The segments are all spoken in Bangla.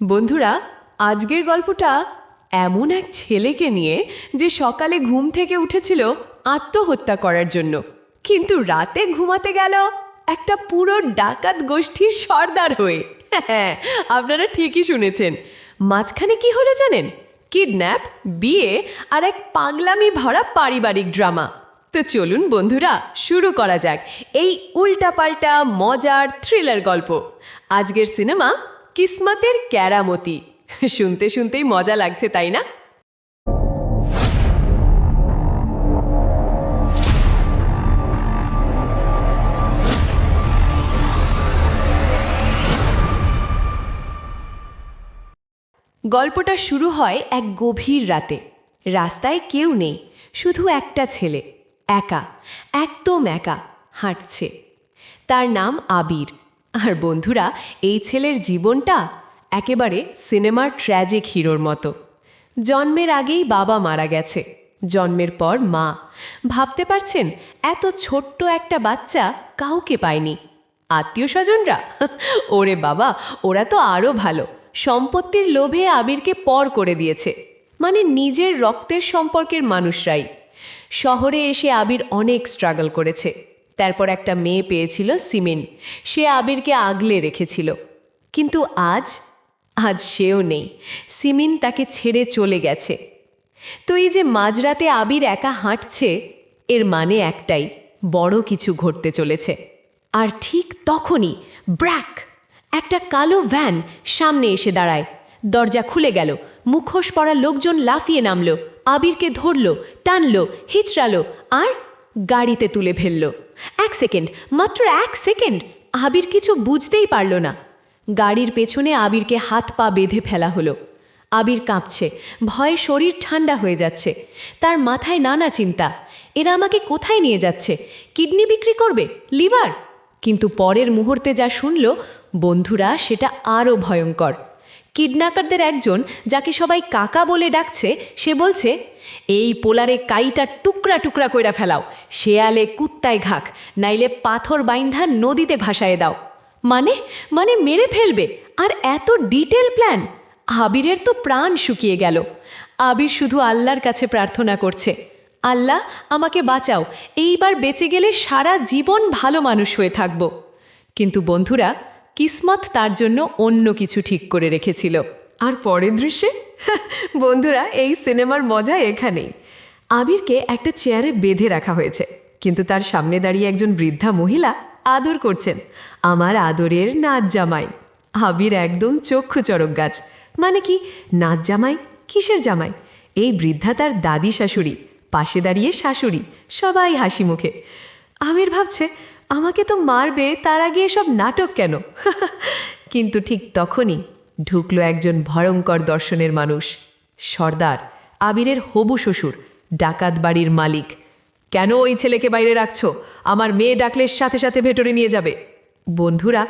বন্ধুরা, আজকের গল্পটা এমন এক ছেলেকে নিয়ে যে সকালে ঘুম থেকে উঠেছিল আত্মহত্যা করার জন্য, কিন্তু রাতে ঘুমাতে গেল একটা পুরো ডাকাত গোষ্ঠীর সর্দার হয়ে। হ্যাঁ, আপনারা ঠিকই শুনেছেন। মাঝখানে কি হলো জানেন? কিডন্যাপ, বিয়ে আর এক পাগলামি ভরা পারিবারিক ড্রামা। তো চলুন বন্ধুরা, শুরু করা যাক এই উল্টাপাল্টা মজার থ্রিলার গল্প। আজকের সিনেমা কিসমতের কেরামতি। শুনতে শুনতেই মজা লাগছে, তাই না? গল্পটা শুরু হয় এক গভীর রাতে। রাস্তায় কেউ নেই, শুধু একটা ছেলে, একা, একদম একা হাঁটছে। তার নাম আবির। আর বন্ধুরা, এই ছেলের জীবনটা একেবারে সিনেমার ট্র্যাজিক হিরোর মতো। জন্মের আগেই বাবা মারা গেছে, জন্মের পর মা। ভাবতে পারছেন, এত ছোট্ট একটা বাচ্চা কাউকে পায়নি। আত্মীয় স্বজনরা ওরে বাবা, ওরা তো আরও ভালো। সম্পত্তির লোভে আবিরকে পর করে দিয়েছে, মানে নিজের রক্তের সম্পর্কের মানুষরাই। শহরে এসে আবির অনেক স্ট্রাগল করেছে। তারপর একটা মেয়ে পেয়েছিল, সিমিন। সে আবিরকে আগলে রেখেছিল। কিন্তু আজ আজ সেও নেই। সিমিন তাকে ছেড়ে চলে গেছে। তো এই যে মাঝরাতে আবির একা হাঁটছে, এর মানে একটাই, বড় কিছু ঘটতে চলেছে। আর ঠিক তখনই ব্র্যাক! একটা কালো ভ্যান সামনে এসে দাঁড়ায়। দরজা খুলে গেল। মুখোশ পরা লোকজন লাফিয়ে নামল, আবিরকে ধরল, টানল, হিচড়ালো আর গাড়িতে তুলে ফেলল। 1 সেকেন্ড, মাত্র 1 সেকেন্ড! আবির কিছু বুঝতেই পারল না। গাড়ির পেছনে আবিরকে হাত পা বেঁধে ফেলা হলো। আবির কাঁপছে, ভয়ে শরীর ঠান্ডা হয়ে যাচ্ছে। তার মাথায় নানা চিন্তা। এরা আমাকে কোথায় নিয়ে যাচ্ছে? কিডনি বিক্রি করবে? লিভার? কিন্তু পরের মুহূর্তে যা শুনল বন্ধুরা, সেটা আরও ভয়ঙ্কর। কিডন্যাপারদের একজন, যাকে সবাই কাকা বলে ডাকছে, সে বলছে, এই পোলারে কাইটা টুকরা টুকরা কইরা ফেলাও, শেয়ালে কুত্তায় ঘাক, নাইলে পাথর বাইন্ধা নদীতে ভাসায় দাও। মানে মানে মেরে ফেলবে? আর এত ডিটেল প্ল্যান! আবিরের তো প্রাণ শুকিয়ে গেল। আবির শুধু আল্লাহর কাছে প্রার্থনা করছে, আল্লাহ আমাকে বাঁচাও, এইবার বেঁচে গেলে সারা জীবন ভালো মানুষ হয়ে থাকব। কিন্তু বন্ধুরা, কিসমত তার জন্য অন্য কিছু ঠিক করে রেখেছিল। আর পরের দৃশ্যে বন্ধুরা, এই সিনেমার মজা এখানেই। আবিরকে একটা চেয়ারে বেঁধে রাখা হয়েছে, কিন্তু তার সামনে দাঁড়িয়ে একজন বৃদ্ধা মহিলা আদর করছেন। আমার আদরের নাচ জামাই। আবির একদম চক্ষু চড়ক গাছ। মানে কি নাচ জামাই? কিসের জামাই? এই বৃদ্ধা তার দাদি শাশুড়ি, পাশে দাঁড়িয়ে শাশুড়ি, সবাই হাসি মুখে। আমির ভাবছে, আমাকে তো মারবে, তার আগে এসব নাটক কেন? কিন্তু ঠিক তখনই ঢুকলো একজন ভয়ঙ্কর দর্শনের মানুষ। সর্দার, আবিরের হবু শ্বশুর, ডাকাত বাড়ির মালিক। কেন ওই ছেলেকে বাইরে রাখছো? আমার মেয়ে ডাকলে সাথে সাথে ভেতরে নিয়ে যাবে। বন্ধুরা,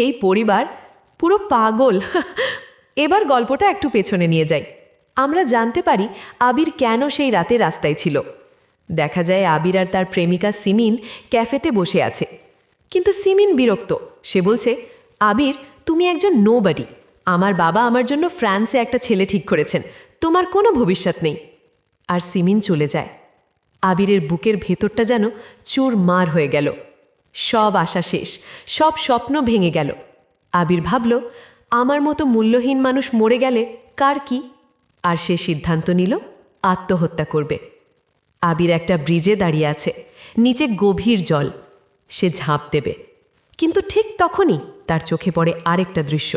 এই পরিবার পুরো পাগল। এবার গল্পটা একটু পেছনে নিয়ে যাই। আমরা জানতে পারি আবির কেন সেই রাতে রাস্তায় ছিল। দেখা যায় আবির আর তার প্রেমিকা সিমিন ক্যাফেতে বসে আছে। কিন্তু সিমিন বিরক্ত। সে বলছে, আবির, তুমি একজন নোবডি। আমার বাবা আমার জন্য ফ্রান্সে একটা ছেলে ঠিক করেছেন, তোমার কোনো ভবিষ্যৎ নেই। আর সিমিন চলে যায়। আবিরের বুকের ভেতরটা যেন চুরমার হয়ে গেল। সব আশা শেষ, সব স্বপ্ন ভেঙে গেল। আবির ভাবল, আমার মতো মূল্যহীন মানুষ মরে গেলে কার কি? আর সে সিদ্ধান্ত নিল আত্মহত্যা করবে। আবির একটা ব্রিজে দাঁড়িয়ে আছে, নিচে গভীর জল। সে ঝাঁপ দেবে, কিন্তু ঠিক তখনই তার চোখে পড়ে আরেকটা দৃশ্য।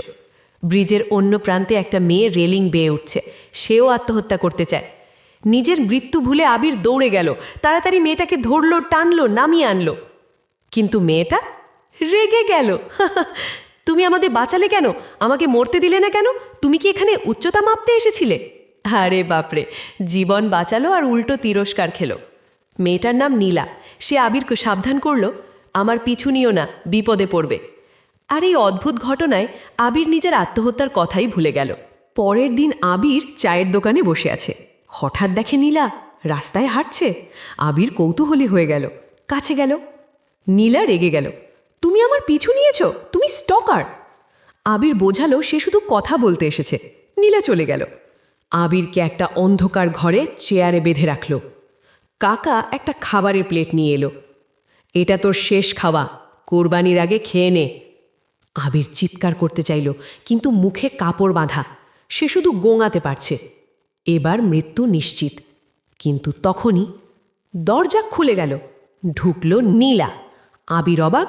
ব্রিজের অন্য প্রান্তে একটা মেয়ে রেলিং বেয়ে উঠছে। সেও আত্মহত্যা করতে চায়। নিজের মৃত্যু ভুলে আবির দৌড়ে গেল, তাড়াতাড়ি মেয়েটাকে ধরল, টানলো, নামিয়ে আনলো। কিন্তু মেয়েটা রেগে গেল। তুমি আমাদের বাঁচালে কেন? আমাকে মরতে দিলে না কেন? তুমি কি এখানে উচ্চতা মাপতে এসেছিলে? আরে বাপরে, জীবন বাঁচালো আর উল্টো তিরস্কার খেলো। মেয়েটার নাম নীলা। সে আবিরকে সাবধান করল, আমার পিছু নিও না, বিপদে পড়বে। আর এই অদ্ভুত ঘটনায় আবির নিজের আত্মহত্যার কথাই ভুলে গেল। পরের দিন আবির চায়ের দোকানে বসে আছে। হঠাৎ দেখে নীলা রাস্তায় হাঁটছে। আবির কৌতূহলী হয়ে গেল, কাছে গেল। নীলা রেগে গেল, তুমি আমার পিছু নিয়েছ? তুমি স্টকার! আবির বোঝালো সে শুধু কথা বলতে এসেছে। নীলা চলে গেল। আবিরকে একটা অন্ধকার ঘরে চেয়ারে বেঁধে রাখল। কাকা একটা খাবারের প্লেট নিয়ে এলো। এটা তোর শেষ খাওয়া, কোরবানির আগে খেয়ে নে। আবির চিৎকার করতে চাইল, কিন্তু মুখে কাপড় বাঁধা, সে শুধু গোঙাতে পারছে। এবার মৃত্যু নিশ্চিত। কিন্তু তখনই দরজা খুলে গেল। ঢুকল নীলা। আবির অবাক,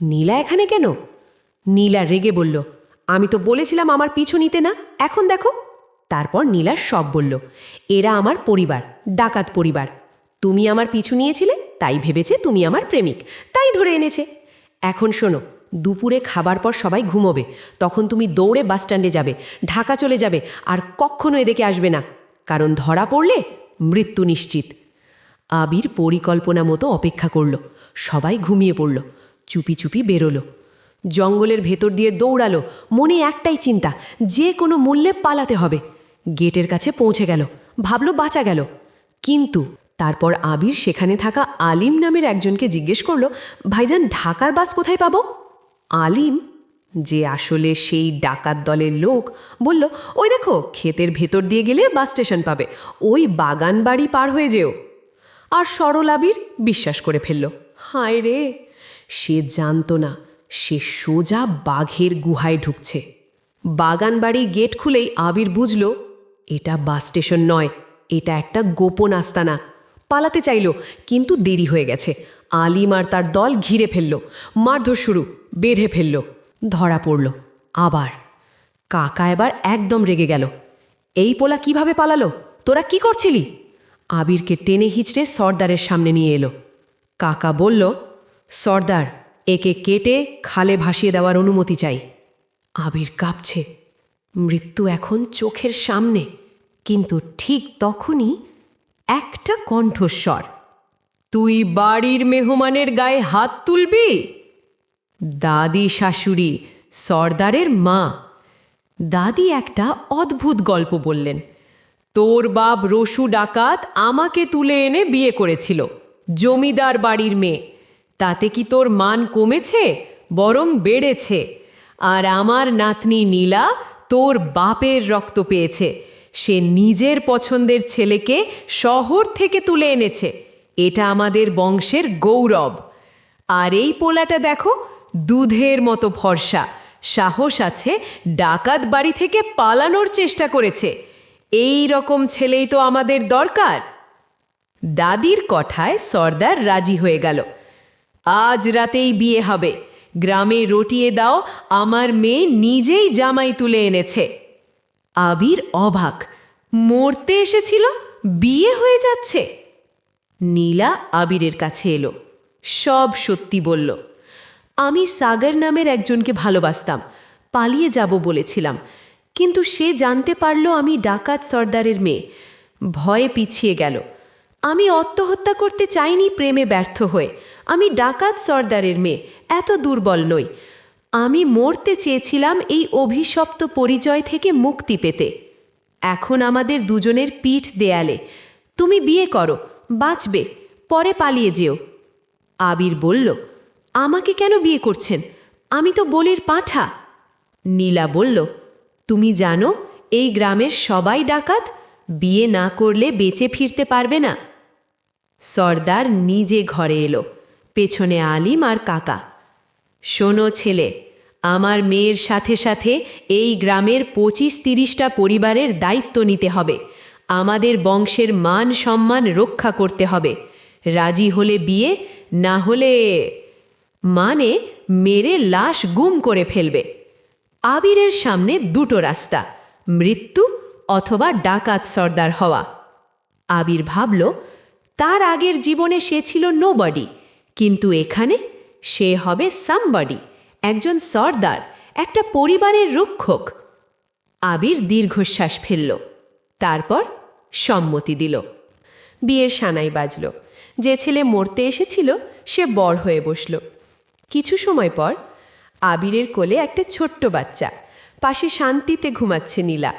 নীলা এখানে কেন? নীলা রেগে বলল, আমি তো বলেছিলাম আমার পিছু নিতে না, এখন দেখো। তারপর নীলা সব বলল, এরা আমার পরিবার, ডাকাত পরিবার। তুমি আমার পিছু নিয়েছিলে, তাই ভেবেছে তুমি আমার প্রেমিক, তাই ধরে এনেছে। এখন শোনো, দুপুরে খাবার পর সবাই ঘুমোবে, তখন তুমি দৌড়ে বাসস্ট্যান্ডে যাবে, ঢাকা চলে যাবে, আর কখনো এদিকে আসবে না, কারণ ধরা পড়লে মৃত্যু নিশ্চিত। আবির পরিকল্পনা মতো অপেক্ষা করল। সবাই ঘুমিয়ে পড়ল। চুপি চুপি বেরোলো। জঙ্গলের ভেতর দিয়ে দৌড়ালো, মনে একটাই চিন্তা, যে কোনো মূল্যে পালাতে হবে। গেটের কাছে পৌঁছে গেল, ভাবল বাঁচা গেল। কিন্তু তারপর আবির সেখানে থাকা আলিম নামের একজনকে জিজ্ঞেস করল, ভাইজান ঢাকার বাস কোথায় পাবো? আলিম, যে আসলে সেই ডাকাত দলের লোক, বলল, ওই দেখো ক্ষেতের ভেতর দিয়ে গেলে বাস স্টেশন পাবে, ওই বাগান বাড়ি পার হয়ে যেও। আর সরল আবির বিশ্বাস করে ফেলল। হায় রে, সে জানত না সে সোজা বাঘের গুহায় ঢুকছে। বাগান বাড়ির গেট খুলেই আবির বুঝল এটা বাস স্টেশন নয়, এটা একটা গোপন আস্তানা। পালাতে চাইল, কিন্তু দেরি হয়ে গেছে। আলিম আর তার দল ঘিরে ফেলল, মারধর শুরু, বেঁধে ফেলল, ধরা পড়ল। আবার কাকা এবার একদম রেগে গেল, এই পোলা কিভাবে পালালো? তোরা কি করছিলি? আবিরকে টেনে হিচড়ে সর্দারের সামনে নিয়ে এলো। কাকা বলল, সর্দার, একে কেটে খালে ভাসিয়ে দেওয়ার অনুমতি চাই। আবির কাঁপছে, মৃত্যু এখন চোখের সামনে। কিন্তু ঠিক তখনই একটা কণ্ঠস্বর, তুই বাড়ির মেহমানের গায়ে হাত তুলবি? দাদি শাশুড়ি, সর্দারের মা। দাদি একটা অদ্ভুত গল্প বললেন। তোর বাপ রসু ডাকাত আমাকে তুলে এনে বিয়ে করেছিল, জমিদার বাড়ির মেয়ে। তাতে কি তোর মান কমেছে? বরং বেড়েছে। আর আমার নাতনি নীলা তোর বাপের রক্ত পেয়েছে। সে নিজের পছন্দের ছেলেকে শহর থেকে তুলে এনেছে। এটা আমাদের বংশের গৌরব। আর এই পোলাটা দেখো, দুধের মতো ফর্সা, সাহস আছে, ডাকাত বাড়ি থেকে পালানোর চেষ্টা করেছে। এই রকম ছেলেই তো আমাদের দরকার। দাদির কথায় সর্দার রাজি হয়ে গেল। আজ রাতেই বিয়ে হবে, গ্রামে রটিয়ে দাও, আমার মেয়ে নিজেই জামাই তুলে এনেছে। আবির অবাক, মরতে এসেছিল, বিয়ে হয়ে যাচ্ছে। নীলা আবিরের কাছে এলো, সব সত্যি বলল। আমি সাগর নামের একজনকে ভালোবাসতাম, পালিয়ে যাব বলেছিলাম, কিন্তু সে জানতে পারল আমি ডাকাত সর্দারের মেয়ে, ভয়ে পিছিয়ে গেল। আমি আত্মহত্যা করতে চাইনি প্রেমে ব্যর্থ হয়ে। আমি ডাকাত সর্দারের মেয়ে, এত দুর্বল নই। আমি মরতে চেয়েছিলাম এই অভিশপ্ত পরিচয় থেকে মুক্তি পেতে। এখন আমাদের দুজনের পিঠ দেয়ালে। তুমি বিয়ে করো, বাঁচবে, পরে পালিয়ে যেও। আবির বলল, আমাকে কেন বিয়ে করছেন? আমি তো বলির পাঁঠা। নীলা বলল, তুমি জানো এই গ্রামের সবাই ডাকাত, বিয়ে না করলে বেঁচে ফিরতে পারবে না। সর্দার নিজে ঘরে এলো, পেছনে আলিম আর কাকা। শোনো ছেলে, আমার মেয়ের সাথে সাথে এই গ্রামের 25-30টা পরিবারের দায়িত্ব নিতে হবে। আমাদের বংশের মান সম্মান রক্ষা করতে হবে। রাজি হলে বিয়ে, না হলে মানে মেরে লাশ গুম করে ফেলবে। আবিরের সামনে দুটো রাস্তা, মৃত্যু অথবা ডাকাত সর্দার হওয়া। আবির ভাবল, তার আগের জীবনে সে ছিল নোবডি, কিন্তু এখানে সে হবে সামবডি, একজন সর্দার, একটা পরিবারের রক্ষক। আবির দীর্ঘশ্বাস ফেলল, তারপর সম্মতি দিল। বিয়ের সানাই বাজল। যে ছেলে মরতে এসেছিল সে বর হয়ে বসল। কিছু সময় পর আবিরের কোলে একটা ছোট্ট বাচ্চা, পাশে শান্তিতে ঘুমাচ্ছে নীলা।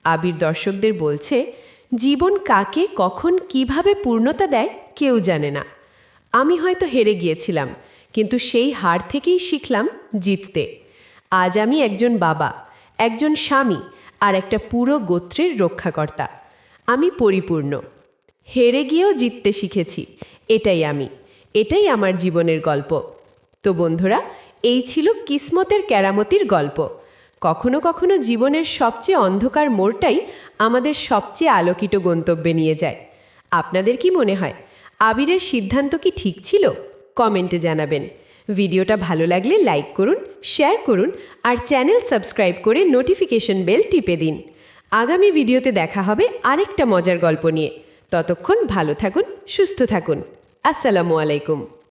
আবির দর্শকদের বলছে, জীবন কাকে কখন কিভাবে পূর্ণতা দেয় কেউ জানে না। আমি হয়তো হেরে গিয়েছিলাম, কিন্তু সেই হার থেকেই শিখলাম জিততে। আজ আমি একজন বাবা, একজন স্বামী আর একটা পুরো গোত্রের রক্ষাকর্তা। আমি পরিপূর্ণ। হেরে গিয়েও জিততে শিখেছি। এটাই আমার জীবনের গল্প। তো বন্ধুরা, এই ছিল কিসমতের কেরামতির গল্প। কখনো কখনো জীবনের সবচেয়ে অন্ধকার মোড়টাই আমাদের সবচেয়ে আলোকিত গন্তব্যে নিয়ে যায়। আপনাদের কি মনে হয়, আবিরের সিদ্ধান্ত কি ঠিক ছিল? কমেন্টে জানাবেন। ভিডিওটা ভালো লাগলে লাইক করুন, শেয়ার করুন আর চ্যানেল সাবস্ক্রাইব করে নোটিফিকেশন বেল টিপে দিন। আগামী ভিডিওতে দেখা হবে আরেকটা মজার গল্প নিয়ে। ততক্ষণ ভালো থাকুন, সুস্থ থাকুন। আসসালামু আলাইকুম।